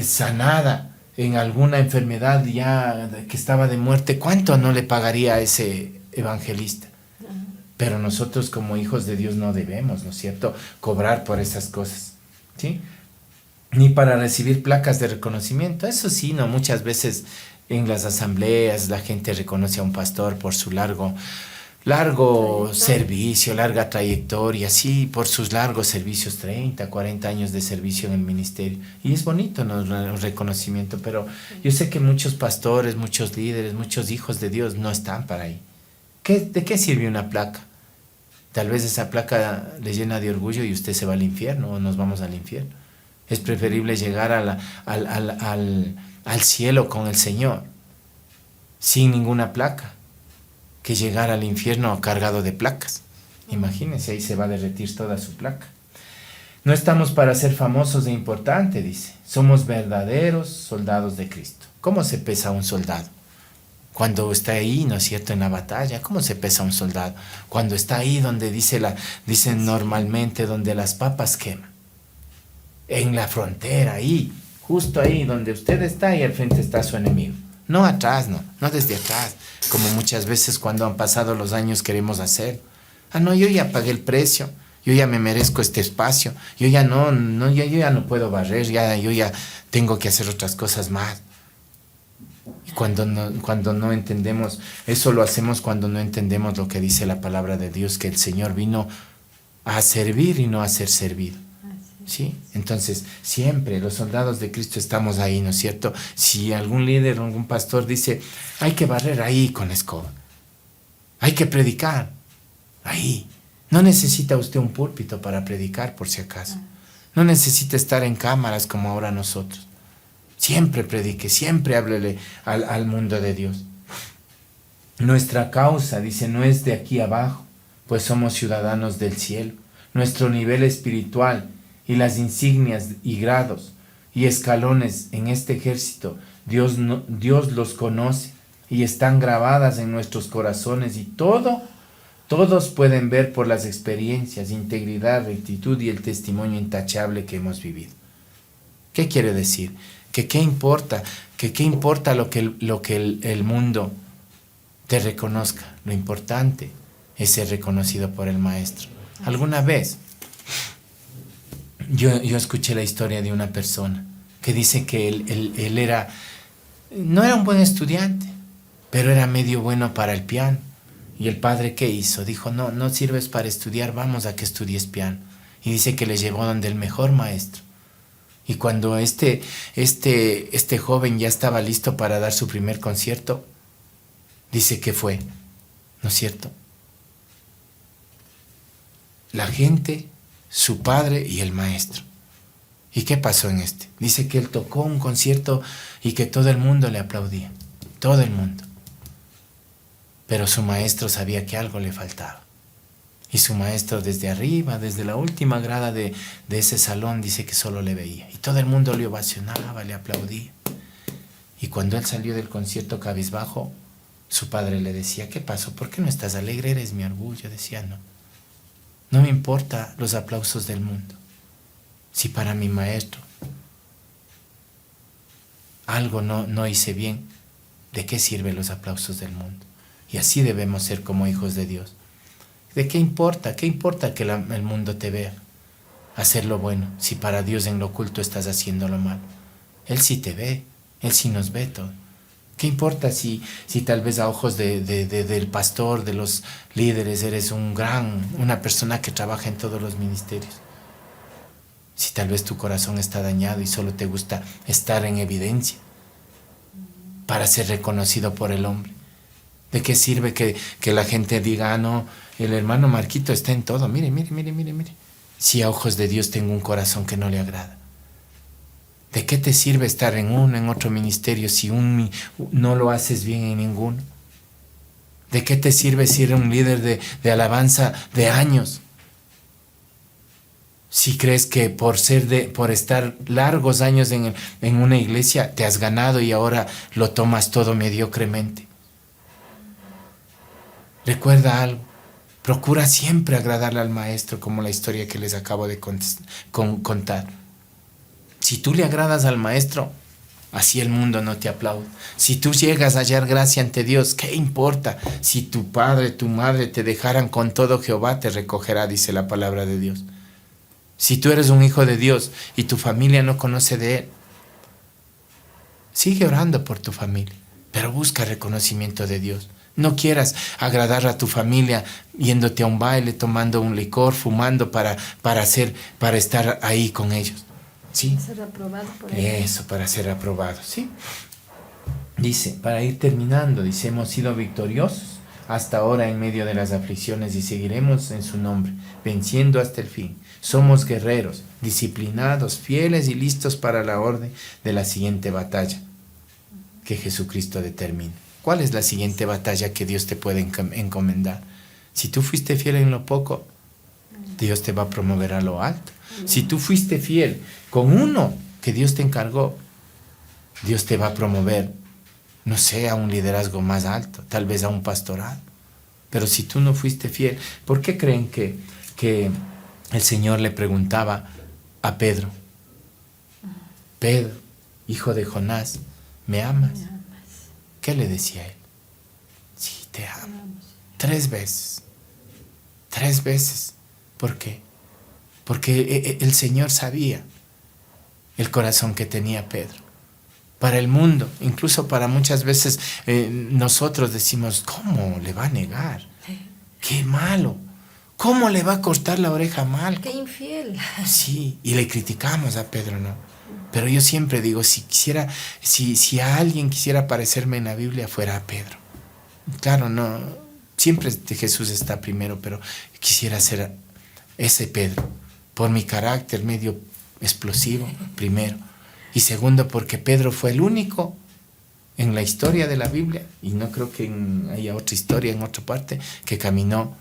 sanada en alguna enfermedad ya que estaba de muerte, ¿cuánto no le pagaría a ese evangelista? Pero nosotros como hijos de Dios no debemos, ¿no es cierto?, cobrar por esas cosas, ¿sí? Ni para recibir placas de reconocimiento. Eso sí, no, muchas veces en las asambleas la gente reconoce a un pastor por su largo servicio, larga trayectoria, sí, por sus largos servicios, 30, 40 años de servicio en el ministerio. Y es bonito, ¿no?, el reconocimiento, pero yo sé que muchos pastores, muchos líderes, muchos hijos de Dios no están para ahí. ¿De qué sirve una placa? Tal vez esa placa le llena de orgullo y usted se va al infierno o nos vamos al infierno. Es preferible llegar al cielo con el Señor sin ninguna placa que llegar al infierno cargado de placas. Imagínense, ahí se va a derretir toda su placa. No estamos para ser famosos e importantes, dice. Somos verdaderos soldados de Cristo. ¿Cómo se pesa un soldado? Cuando está ahí, ¿no es cierto?, en la batalla. ¿Cómo se pesa un soldado? Cuando está ahí donde dicen normalmente, donde las papas queman. En la frontera, ahí, justo ahí donde usted está y al frente está su enemigo. No atrás, no desde atrás, como muchas veces cuando han pasado los años queremos hacer. No, yo ya pagué el precio, yo ya me merezco este espacio, yo ya no puedo barrer, yo ya tengo que hacer otras cosas más. Y cuando no entendemos, eso lo hacemos cuando no entendemos lo que dice la palabra de Dios, que el Señor vino a servir y no a ser servido. ¿Sí? Entonces, siempre los soldados de Cristo estamos ahí, ¿no es cierto? Si algún líder o algún pastor dice, hay que barrer ahí con la escoba, hay que predicar ahí. No necesita usted un púlpito para predicar, por si acaso. No necesita estar en cámaras como ahora nosotros. Siempre predique, siempre háblele al mundo de Dios. Nuestra causa, dice, no es de aquí abajo, pues somos ciudadanos del cielo. Nuestro nivel espiritual y las insignias y grados y escalones en este ejército, Dios los conoce y están grabadas en nuestros corazones, y todos pueden ver por las experiencias, integridad, rectitud y el testimonio intachable que hemos vivido. ¿Qué quiere decir? ¿Qué importa lo que el mundo te reconozca? Lo importante es ser reconocido por el Maestro. Alguna vez yo escuché la historia de una persona que dice que él era, no era un buen estudiante, pero era medio bueno para el piano. Y el padre, ¿qué hizo? Dijo, no sirves para estudiar, vamos a que estudies piano. Y dice que le llevó donde el mejor maestro. Y cuando este joven ya estaba listo para dar su primer concierto, dice que fue, ¿no es cierto? La gente, su padre y el maestro. ¿Y qué pasó en este? Dice que él tocó un concierto y que todo el mundo le aplaudía. Todo el mundo. Pero su maestro sabía que algo le faltaba. Y su maestro desde arriba, desde la última grada de ese salón, dice que solo le veía. Y todo el mundo le ovacionaba, le aplaudía. Y cuando él salió del concierto cabizbajo, su padre le decía, ¿qué pasó? ¿Por qué no estás alegre? Eres mi orgullo. Decía, no me importa los aplausos del mundo. Si para mi maestro algo no hice bien, ¿de qué sirven los aplausos del mundo? Y así debemos ser como hijos de Dios. ¿De qué importa? ¿Qué importa que el mundo te vea? Hacer lo bueno, si para Dios en lo oculto estás haciendo lo malo. Él sí te ve, Él sí nos ve todo. ¿Qué importa si tal vez a ojos del pastor, de los líderes, eres una persona que trabaja en todos los ministerios? Si tal vez tu corazón está dañado y solo te gusta estar en evidencia para ser reconocido por el hombre. ¿De qué sirve que la gente diga, no, el hermano Marquito está en todo? Mire. Si a ojos de Dios tengo un corazón que no le agrada. ¿De qué te sirve estar en otro ministerio si no lo haces bien en ninguno? ¿De qué te sirve ser un líder de alabanza de años? Si crees que por estar largos años en una iglesia te has ganado y ahora lo tomas todo mediocremente. Recuerda algo, procura siempre agradarle al maestro, como la historia que les acabo de contar. Si tú le agradas al maestro, así el mundo no te aplaude. Si tú llegas a hallar gracia ante Dios, ¿qué importa? Si tu padre, tu madre te dejaran con todo, Jehová te recogerá, dice la palabra de Dios. Si tú eres un hijo de Dios y tu familia no conoce de Él, sigue orando por tu familia, pero busca reconocimiento de Dios. No quieras agradar a tu familia yéndote a un baile, tomando un licor, fumando para estar ahí con ellos. ¿Sí? Para ser aprobado por Él. Eso, para ser aprobado, ¿sí? Dice, para ir terminando, dice, hemos sido victoriosos hasta ahora en medio de las aflicciones y seguiremos en su nombre, venciendo hasta el fin. Somos guerreros, disciplinados, fieles y listos para la orden de la siguiente batalla que Jesucristo determina. ¿Cuál es la siguiente batalla que Dios te puede encomendar? Si tú fuiste fiel en lo poco, Dios te va a promover a lo alto. Si tú fuiste fiel con uno que Dios te encargó, Dios te va a promover, no sé, a un liderazgo más alto, tal vez a un pastorado. Pero si tú no fuiste fiel, ¿por qué creen que el Señor le preguntaba a Pedro? Pedro, hijo de Jonás, ¿me amas? ¿Qué le decía él? Sí, te amo. 3 veces. 3 veces. ¿Por qué? Porque el Señor sabía el corazón que tenía Pedro. Para el mundo, incluso para muchas veces nosotros decimos, ¿cómo le va a negar? ¡Qué malo! ¿Cómo le va a cortar la oreja mal? ¡Qué infiel! Sí, y le criticamos a Pedro, ¿no? Pero yo siempre digo, si a alguien quisiera parecerme en la Biblia, fuera a Pedro. Claro, no, siempre Jesús está primero, pero quisiera ser ese Pedro, por mi carácter medio explosivo, primero. Y segundo, porque Pedro fue el único en la historia de la Biblia, y no creo que haya otra historia en otra parte, que caminó,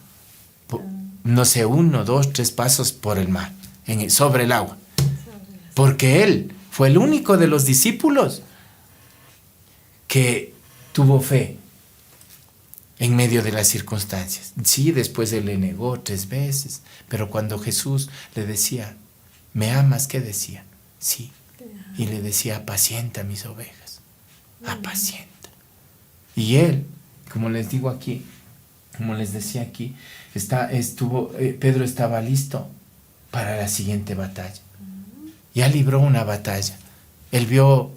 no sé, 1, 2, 3 pasos por el mar, sobre el agua. Porque él fue el único de los discípulos que tuvo fe en medio de las circunstancias. Sí, después él le negó 3 veces, pero cuando Jesús le decía, ¿me amas? ¿Qué decía? Sí. Y le decía, apacienta mis ovejas, apacienta. Y él, como les digo aquí, como les decía aquí, Pedro estaba listo para la siguiente batalla. Ya libró una batalla. Él vio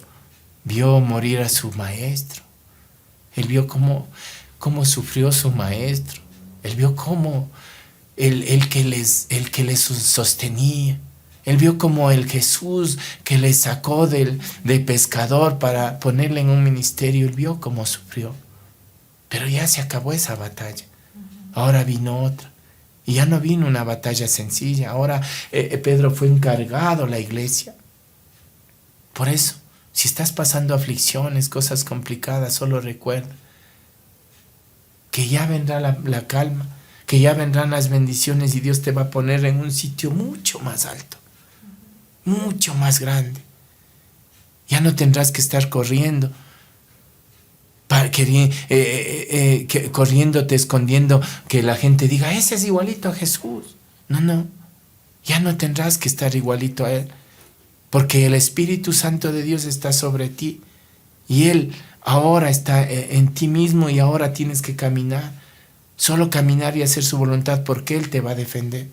morir a su maestro. Él vio cómo sufrió su maestro. Él vio cómo el que les sostenía. Él vio como el Jesús que le sacó de pescador para ponerle en un ministerio. Él vio cómo sufrió. Pero ya se acabó esa batalla. Ahora vino otra. Y ya no vino una batalla sencilla. Ahora Pedro fue encargado a la iglesia. Por eso, si estás pasando aflicciones, cosas complicadas, solo recuerda que ya vendrá la calma, que ya vendrán las bendiciones y Dios te va a poner en un sitio mucho más alto, mucho más grande. Ya no tendrás que estar corriendo, corriéndote, escondiendo, que la gente diga, ese es igualito a Jesús. No, ya no tendrás que estar igualito a Él, porque el Espíritu Santo de Dios está sobre ti y Él ahora está en ti mismo y ahora tienes que caminar, solo caminar y hacer su voluntad, porque Él te va a defender.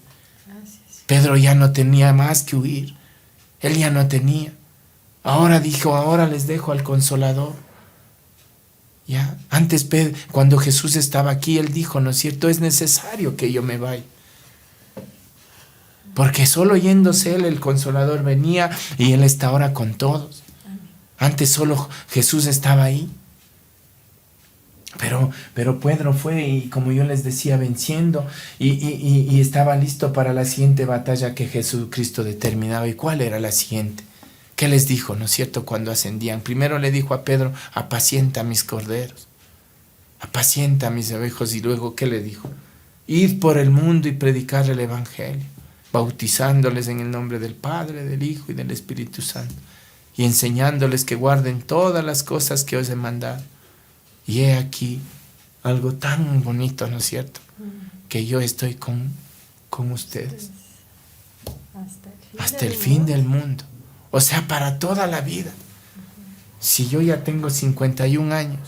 Gracias. Pedro ya no tenía más que huir, él ya no tenía. Ahora dijo, ahora les dejo al Consolador. Ya, antes cuando Jesús estaba aquí, Él dijo, ¿no es cierto? Es necesario que yo me vaya. Porque solo yéndose Él, el Consolador venía y Él está ahora con todos. Antes solo Jesús estaba ahí. Pero Pedro fue y, como yo les decía, venciendo y estaba listo para la siguiente batalla que Jesucristo determinaba. ¿Y cuál era la siguiente? ¿Qué les dijo, no es cierto, cuando ascendían? Primero le dijo a Pedro, apacienta mis corderos, apacienta mis ovejos. Y luego, ¿qué le dijo? Id por el mundo y predicar el Evangelio, bautizándoles en el nombre del Padre, del Hijo y del Espíritu Santo, y enseñándoles que guarden todas las cosas que os he mandado. Y he aquí algo tan bonito, ¿no es cierto? Que yo estoy con ustedes hasta el fin del mundo. O sea, para toda la vida. Si yo ya tengo 51 años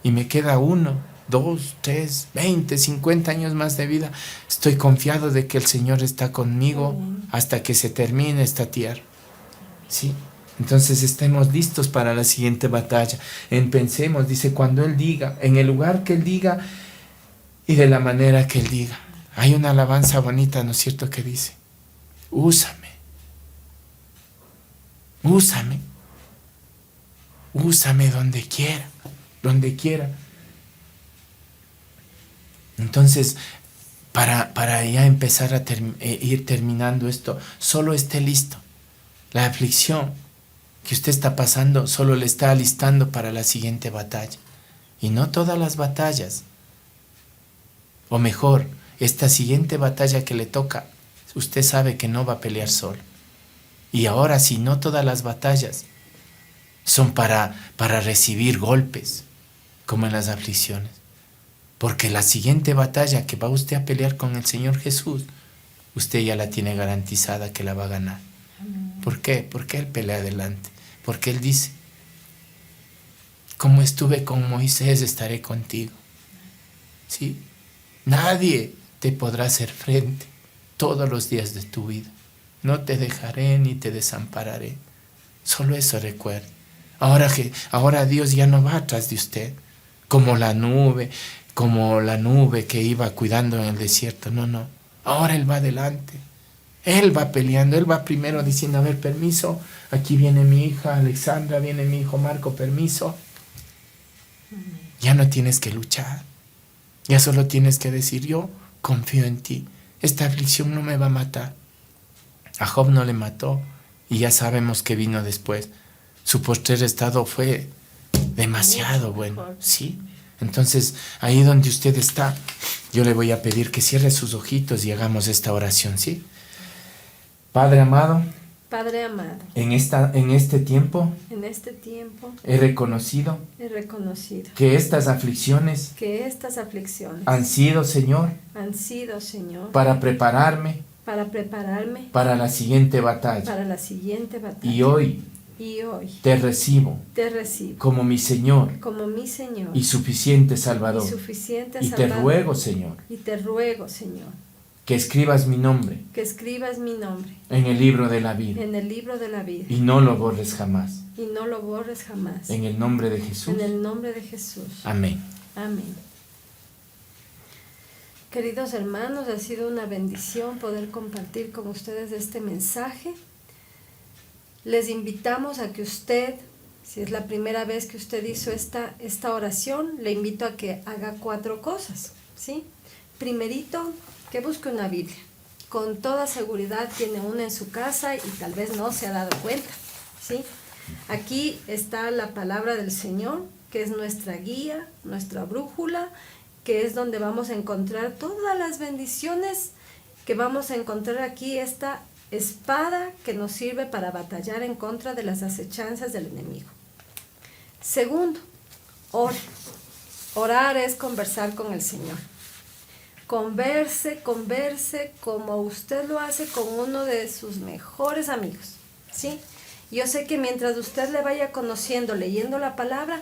y me queda 1, 2, 3, 20, 50 años más de vida, estoy confiado de que el Señor está conmigo hasta que se termine esta tierra. ¿Sí? Entonces estemos listos para la siguiente batalla. Pensemos, dice, cuando Él diga, en el lugar que Él diga y de la manera que Él diga. Hay una alabanza bonita, ¿no es cierto?, que dice, úsame, donde quiera. Entonces, para ya empezar a ir terminando esto, solo esté listo. La aflicción que usted está pasando solo le está alistando para la siguiente batalla. Y no todas las batallas, o mejor, esta siguiente batalla que le toca, usted sabe que no va a pelear solo. Y ahora sí, no todas las batallas son para recibir golpes, como en las aflicciones. Porque la siguiente batalla que va usted a pelear con el Señor Jesús, usted ya la tiene garantizada que la va a ganar. ¿Por qué? Porque Él pelea adelante. Porque Él dice, como estuve con Moisés, estaré contigo. ¿Sí? Nadie te podrá hacer frente todos los días de tu vida. No te dejaré ni te desampararé. Solo eso recuerde. Ahora Dios ya no va atrás de usted, como la nube que iba cuidando en el desierto. No. Ahora Él va adelante. Él va peleando, Él va primero diciendo, a ver, permiso, aquí viene mi hija Alexandra, viene mi hijo Marco, permiso. Ya no tienes que luchar, ya solo tienes que decir, yo confío en ti, esta aflicción no me va a matar. A Job no le mató y ya sabemos que vino después. Su postrer estado fue demasiado bueno, ¿sí? Entonces, ahí donde usted está, yo le voy a pedir que cierre sus ojitos y hagamos esta oración, ¿sí? Padre amado, en este tiempo he reconocido que estas aflicciones han sido, Señor, para prepararme para la siguiente batalla. Y hoy y hoy te recibo te recibo como mi Señor como mi Señor y suficiente Salvador. y suficiente Y te Salvador. ruego, Señor, Y te ruego, Señor, que escribas mi nombre que escribas mi nombre en el libro de la vida en el libro de la vida y no lo borres jamás. y no lo borres jamás. En el nombre de Jesús. En el nombre de Jesús. Amén. Amén. Queridos hermanos, ha sido una bendición poder compartir con ustedes este mensaje. Les invitamos a que usted, si es la primera vez que usted hizo esta oración, le invito a que haga 4 cosas, ¿sí? Primerito, que busque una Biblia. Con toda seguridad tiene una en su casa y tal vez no se ha dado cuenta, ¿sí? Aquí está la palabra del Señor, que es nuestra guía, nuestra brújula, que es donde vamos a encontrar todas las bendiciones que vamos a encontrar aquí, esta espada que nos sirve para batallar en contra de las acechanzas del enemigo. Segundo, ore. Orar es conversar con el Señor. Converse como usted lo hace con uno de sus mejores amigos, ¿sí? Yo sé que mientras usted le vaya conociendo, leyendo la palabra,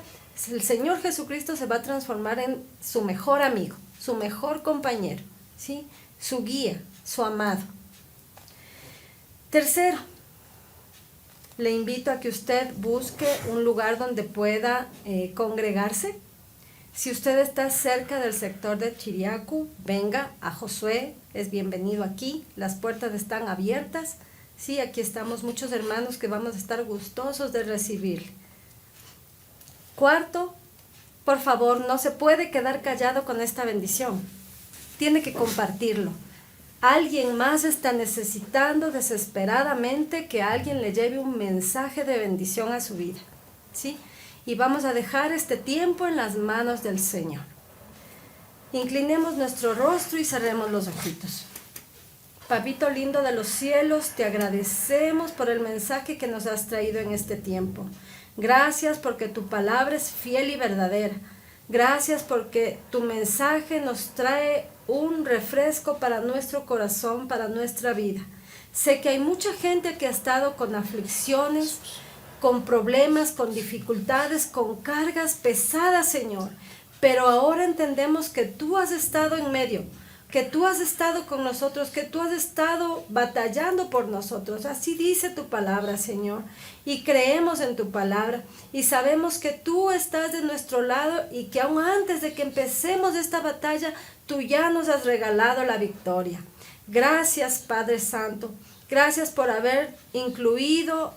el Señor Jesucristo se va a transformar en su mejor amigo, su mejor compañero, ¿sí? Su guía, su amado. Tercero, le invito a que usted busque un lugar donde pueda congregarse. Si usted está cerca del sector de Chiriacu, venga a Josué, es bienvenido aquí, las puertas están abiertas. Sí, aquí estamos muchos hermanos que vamos a estar gustosos de recibirle. Cuarto, por favor, no se puede quedar callado con esta bendición. Tiene que compartirlo. Alguien más está necesitando desesperadamente que alguien le lleve un mensaje de bendición a su vida, ¿sí? Y vamos a dejar este tiempo en las manos del Señor. Inclinemos nuestro rostro y cerremos los ojitos. Papito lindo de los cielos, te agradecemos por el mensaje que nos has traído en este tiempo. Gracias porque tu palabra es fiel y verdadera. Gracias porque tu mensaje nos trae un refresco para nuestro corazón, para nuestra vida. Sé que hay mucha gente que ha estado con aflicciones, con problemas, con dificultades, con cargas pesadas, Señor. Pero ahora entendemos que tú has estado en medio, que tú has estado con nosotros, que tú has estado batallando por nosotros. Así dice tu palabra, Señor. Y creemos en tu palabra y sabemos que tú estás de nuestro lado y que aún antes de que empecemos esta batalla, tú ya nos has regalado la victoria. Gracias, Padre Santo. Gracias por haber incluido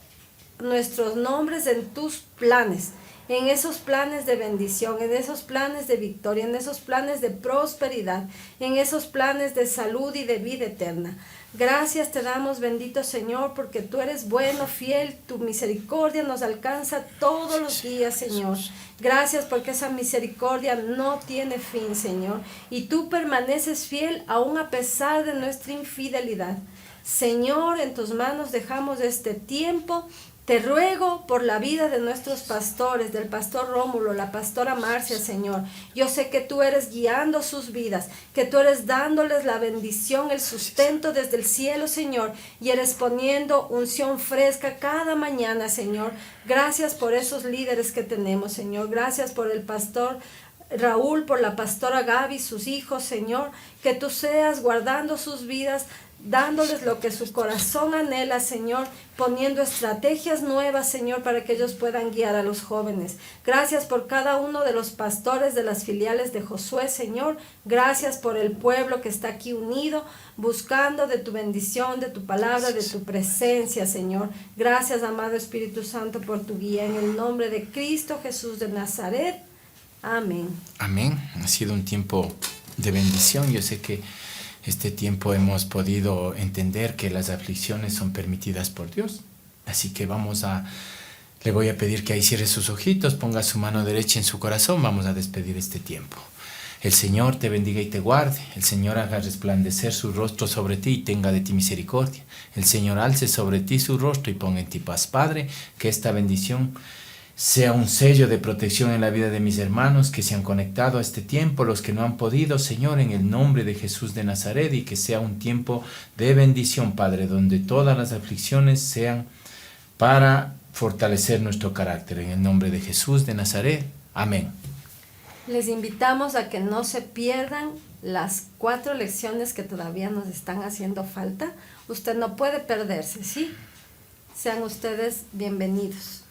nuestros nombres en tus planes, en esos planes de bendición, en esos planes de victoria, en esos planes de prosperidad, en esos planes de salud y de vida eterna. Gracias te damos, bendito Señor, porque tú eres bueno, fiel, tu misericordia nos alcanza todos los días, Señor. Gracias porque esa misericordia no tiene fin, Señor, y tú permaneces fiel aún a pesar de nuestra infidelidad. Señor, en tus manos dejamos este tiempo. Te ruego por la vida de nuestros pastores, del pastor Rómulo, la pastora Marcia, Señor. Yo sé que tú eres guiando sus vidas, que tú eres dándoles la bendición, el sustento desde el cielo, Señor, y eres poniendo unción fresca cada mañana, Señor. Gracias por esos líderes que tenemos, Señor. Gracias por el pastor Raúl, por la pastora Gaby, sus hijos, Señor. Que tú seas guardando sus vidas, dándoles lo que su corazón anhela, Señor, poniendo estrategias nuevas, Señor, para que ellos puedan guiar a los jóvenes. Gracias por cada uno de los pastores de las filiales de Josué, Señor. Gracias por el pueblo que está aquí unido, buscando de tu bendición, de tu palabra, de tu presencia, Señor. Gracias, amado Espíritu Santo, por tu guía. En el nombre de Cristo Jesús de Nazaret. Amén. Amén. Ha sido un tiempo de bendición. Yo sé que este tiempo hemos podido entender que las aflicciones son permitidas por Dios. Así que le voy a pedir que ahí cierre sus ojitos, ponga su mano derecha en su corazón. Vamos a despedir este tiempo. El Señor te bendiga y te guarde. El Señor haga resplandecer su rostro sobre ti y tenga de ti misericordia. El Señor alce sobre ti su rostro y ponga en ti paz. Padre, que esta bendición sea un sello de protección en la vida de mis hermanos que se han conectado a este tiempo, los que no han podido, Señor, en el nombre de Jesús de Nazaret, y que sea un tiempo de bendición, Padre, donde todas las aflicciones sean para fortalecer nuestro carácter. En el nombre de Jesús de Nazaret. Amén. Les invitamos a que no se pierdan las 4 lecciones que todavía nos están haciendo falta. Usted no puede perderse, ¿sí? Sean ustedes bienvenidos.